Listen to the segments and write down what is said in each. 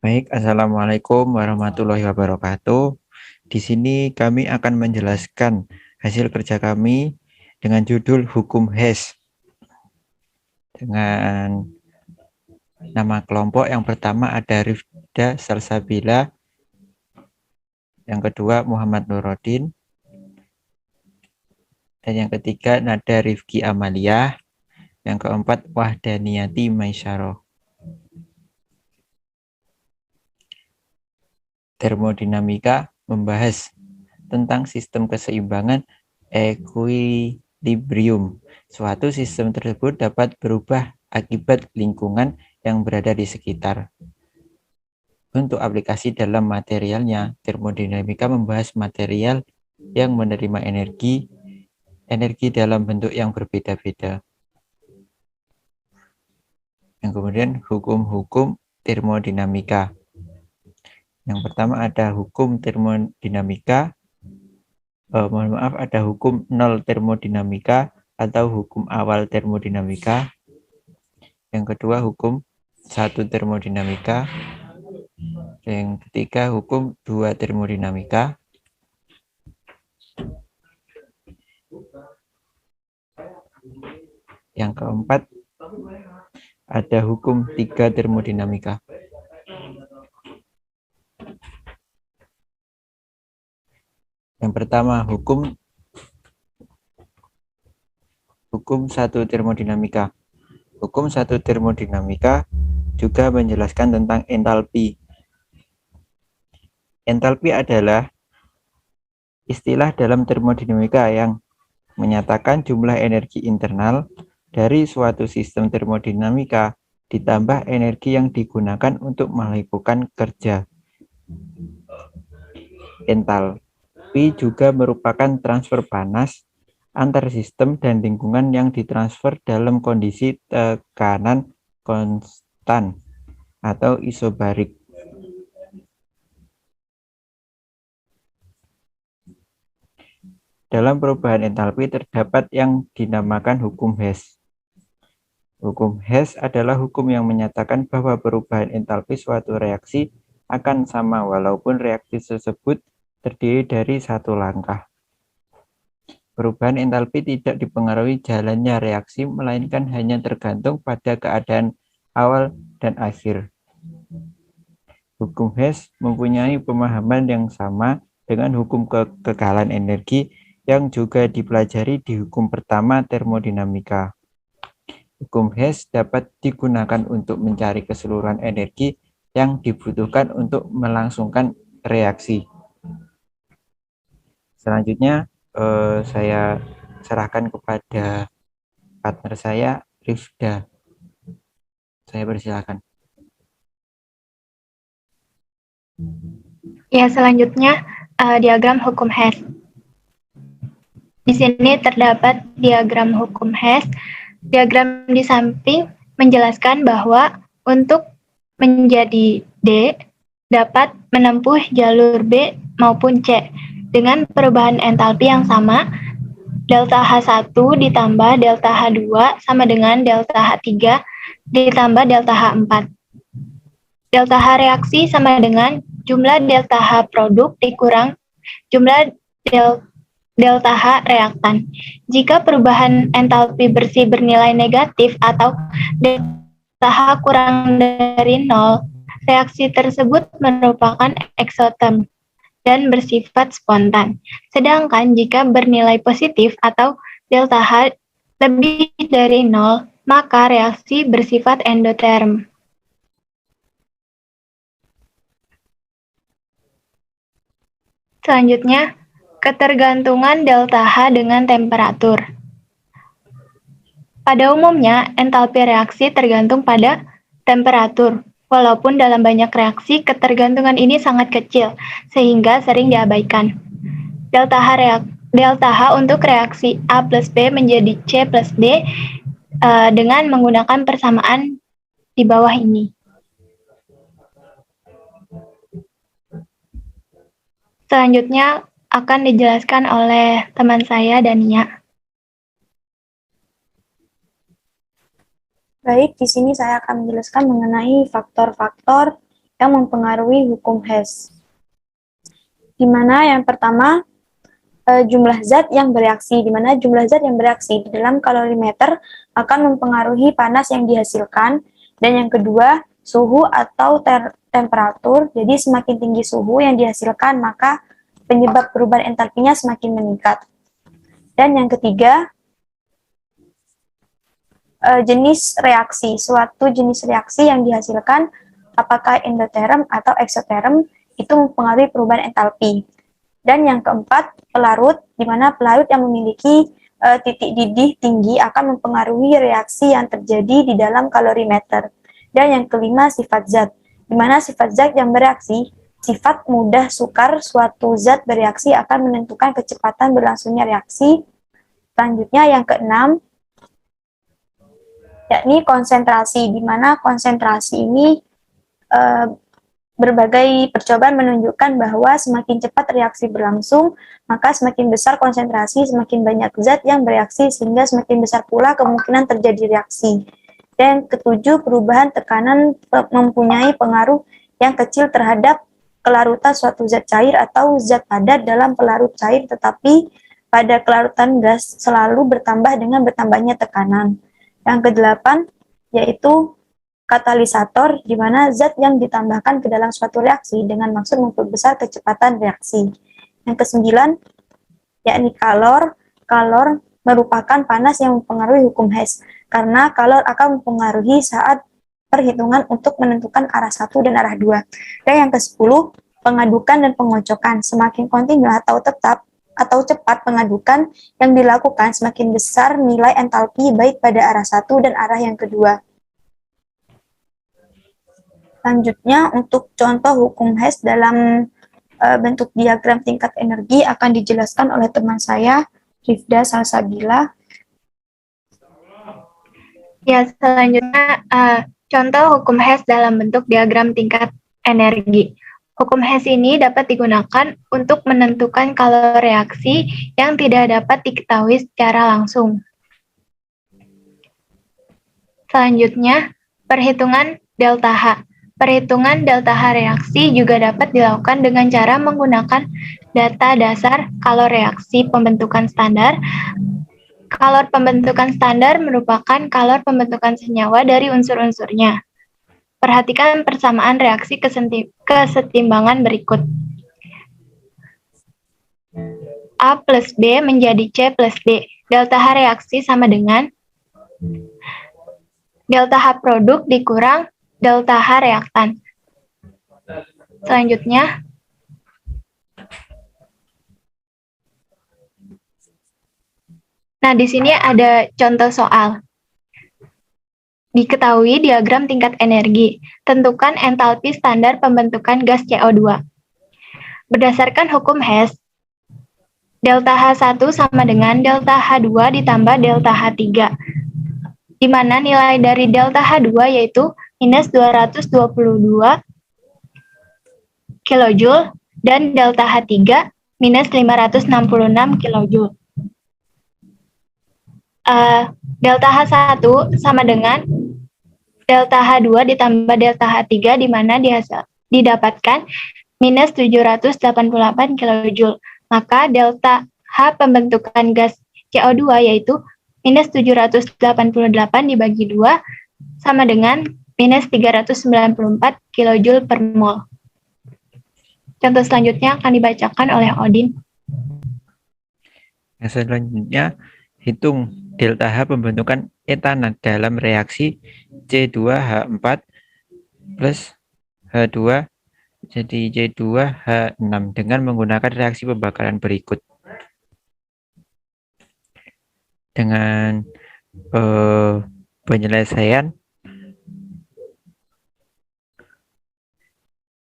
Baik, Assalamualaikum warahmatullahi wabarakatuh. Di sini kami akan menjelaskan hasil kerja kami dengan judul Hukum Hess. Dengan nama kelompok yang pertama ada Rifda Salsabila, yang kedua Muhammad Nuruddin, dan yang ketiga Nada Rifki Amalia, yang keempat Wahdaniyati Maisyarah. Termodinamika membahas tentang sistem keseimbangan equilibrium. Suatu sistem tersebut dapat berubah akibat lingkungan yang berada di sekitar. Untuk aplikasi dalam materialnya, termodinamika membahas material yang menerima energi dalam bentuk yang berbeda-beda. Yang kemudian hukum-hukum termodinamika. Yang pertama ada hukum termodinamika, ada hukum nol termodinamika atau hukum awal termodinamika. Yang kedua hukum satu termodinamika. Yang ketiga hukum dua termodinamika. Yang keempat ada hukum tiga termodinamika. Yang pertama hukum satu termodinamika. Hukum satu termodinamika juga menjelaskan tentang entalpi. Entalpi adalah istilah dalam termodinamika yang menyatakan jumlah energi internal dari suatu sistem termodinamika ditambah energi yang digunakan untuk melakukan kerja. Entalpi juga merupakan transfer panas antar sistem dan lingkungan yang ditransfer dalam kondisi tekanan konstan atau isobarik. Dalam perubahan entalpi terdapat yang dinamakan hukum Hess. Hukum Hess adalah hukum yang menyatakan bahwa perubahan entalpi suatu reaksi akan sama walaupun reaksi tersebut terdiri dari satu langkah. Perubahan entalpi tidak dipengaruhi jalannya reaksi, melainkan hanya tergantung pada keadaan awal dan akhir. Hukum Hess mempunyai pemahaman yang sama dengan hukum kekekalan energi yang juga dipelajari di hukum pertama termodinamika. Hukum Hess dapat digunakan untuk mencari keseluruhan energi yang dibutuhkan untuk melangsungkan reaksi. Selanjutnya saya serahkan kepada partner saya, Rifda. Saya persilakan. Ya, selanjutnya diagram hukum Hess. Di sini terdapat diagram hukum Hess. Diagram di samping menjelaskan bahwa untuk menjadi D dapat menempuh jalur B maupun C dengan perubahan entalpi yang sama. Delta H1 ditambah delta H2 sama dengan delta H3 ditambah delta H4. Delta H reaksi sama dengan jumlah delta H produk dikurang jumlah delta H reaktan. Jika perubahan entalpi bersih bernilai negatif atau delta H kurang dari 0, reaksi tersebut merupakan eksoterm dan bersifat spontan. Sedangkan jika bernilai positif atau delta H lebih dari 0, maka reaksi bersifat endoterm. Selanjutnya, ketergantungan delta H dengan temperatur. Pada umumnya, entalpi reaksi tergantung pada temperatur. Walaupun dalam banyak reaksi, ketergantungan ini sangat kecil, sehingga sering diabaikan. Delta H untuk reaksi A plus B menjadi C plus D dengan menggunakan persamaan di bawah ini. Selanjutnya akan dijelaskan oleh teman saya, Dania. Baik, di sini saya akan menjelaskan mengenai faktor-faktor yang mempengaruhi hukum Hess. Di mana yang pertama jumlah zat yang bereaksi, di mana jumlah zat yang bereaksi di dalam kalorimeter akan mempengaruhi panas yang dihasilkan, dan yang kedua suhu atau temperatur. Jadi semakin tinggi suhu yang dihasilkan, maka penyebab perubahan entalpinya semakin meningkat. Dan yang ketiga jenis reaksi, suatu jenis reaksi yang dihasilkan apakah endoterm atau eksoterm itu mempengaruhi perubahan entalpi. Dan yang keempat, pelarut, di mana pelarut yang memiliki titik didih tinggi akan mempengaruhi reaksi yang terjadi di dalam kalorimeter. Dan yang kelima, sifat zat, di mana sifat zat yang bereaksi, sifat mudah sukar suatu zat bereaksi akan menentukan kecepatan berlangsungnya reaksi. Selanjutnya yang keenam, yakni konsentrasi, di mana konsentrasi ini berbagai percobaan menunjukkan bahwa semakin cepat reaksi berlangsung, maka semakin besar konsentrasi, semakin banyak zat yang bereaksi, sehingga semakin besar pula kemungkinan terjadi reaksi. Dan ketujuh, perubahan tekanan mempunyai pengaruh yang kecil terhadap kelarutan suatu zat cair atau zat padat dalam pelarut cair, tetapi pada kelarutan gas selalu bertambah dengan bertambahnya tekanan. Yang kedelapan, yaitu katalisator, di mana zat yang ditambahkan ke dalam suatu reaksi dengan maksud memperbesar kecepatan reaksi. Yang kesembilan, yakni kalor. Kalor merupakan panas yang mempengaruhi hukum Hess, karena kalor akan mempengaruhi saat perhitungan untuk menentukan arah 1 dan arah 2. Dan yang ke-10, pengadukan dan pengocokan. Semakin kontinu atau tetap atau cepat pengadukan yang dilakukan, semakin besar nilai entalpi baik pada arah 1 dan arah yang kedua. Selanjutnya, untuk contoh hukum Hess dalam bentuk diagram tingkat energi akan dijelaskan oleh teman saya, Rifda Salsabila. Ya, selanjutnya contoh hukum Hess dalam bentuk diagram tingkat energi. Hukum Hess ini dapat digunakan untuk menentukan kalor reaksi yang tidak dapat diketahui secara langsung. Selanjutnya, perhitungan delta H. Perhitungan delta H reaksi juga dapat dilakukan dengan cara menggunakan data dasar kalor reaksi pembentukan standar. Kalor pembentukan standar merupakan kalor pembentukan senyawa dari unsur-unsurnya. Perhatikan persamaan reaksi kesetimbangan berikut. A plus B menjadi C plus D. Delta H reaksi sama dengan delta H produk dikurang delta H reaktan. Selanjutnya, nah di sini ada contoh soal. Diketahui diagram tingkat energi. Tentukan entalpi standar pembentukan gas CO2. Berdasarkan hukum Hess, delta H1 sama dengan delta H2 ditambah delta H3, di mana nilai dari delta H2 yaitu minus 222 kJ dan delta H3 minus 566 kJ. Delta H1 sama dengan delta H2 ditambah delta H3, di mana didapatkan minus 788 kJ. Maka delta H pembentukan gas CO2 yaitu minus 788 dibagi 2 sama dengan minus 394 kJ per mol. Contoh selanjutnya akan dibacakan oleh Odin. Selanjutnya, hitung delta H pembentukan etana dalam reaksi C2H4 plus H2 jadi C2H6 dengan menggunakan reaksi pembakaran berikut. Dengan penyelesaian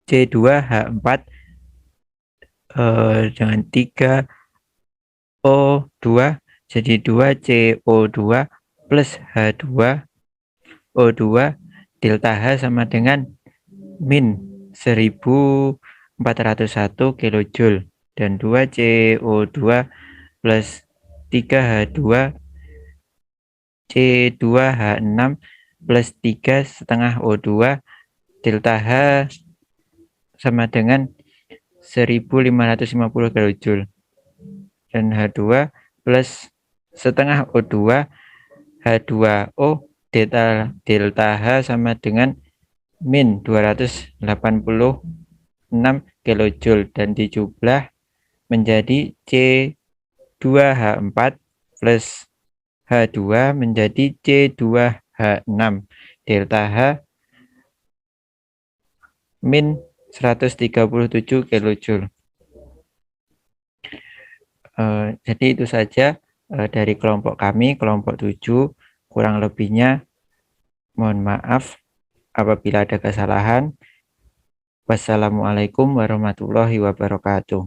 C2H4 dengan 3O2 jadi 2CO2 plus H2O2, delta H sama dengan min 1401 kJ dan 2CO2 plus 3H2 C2H6 plus 3,5 O2, delta H sama dengan 1550 kilojoule. Dan H2 plus setengah O2 H2O delta H sama dengan min 286 kilojoule dan dijumlah menjadi C2H4 plus H2 menjadi C2H6 delta H min 137 kilojoule. Jadi itu saja dari kelompok kami, kelompok 7. Kurang lebihnya mohon maaf apabila ada kesalahan. Wassalamualaikum warahmatullahi wabarakatuh.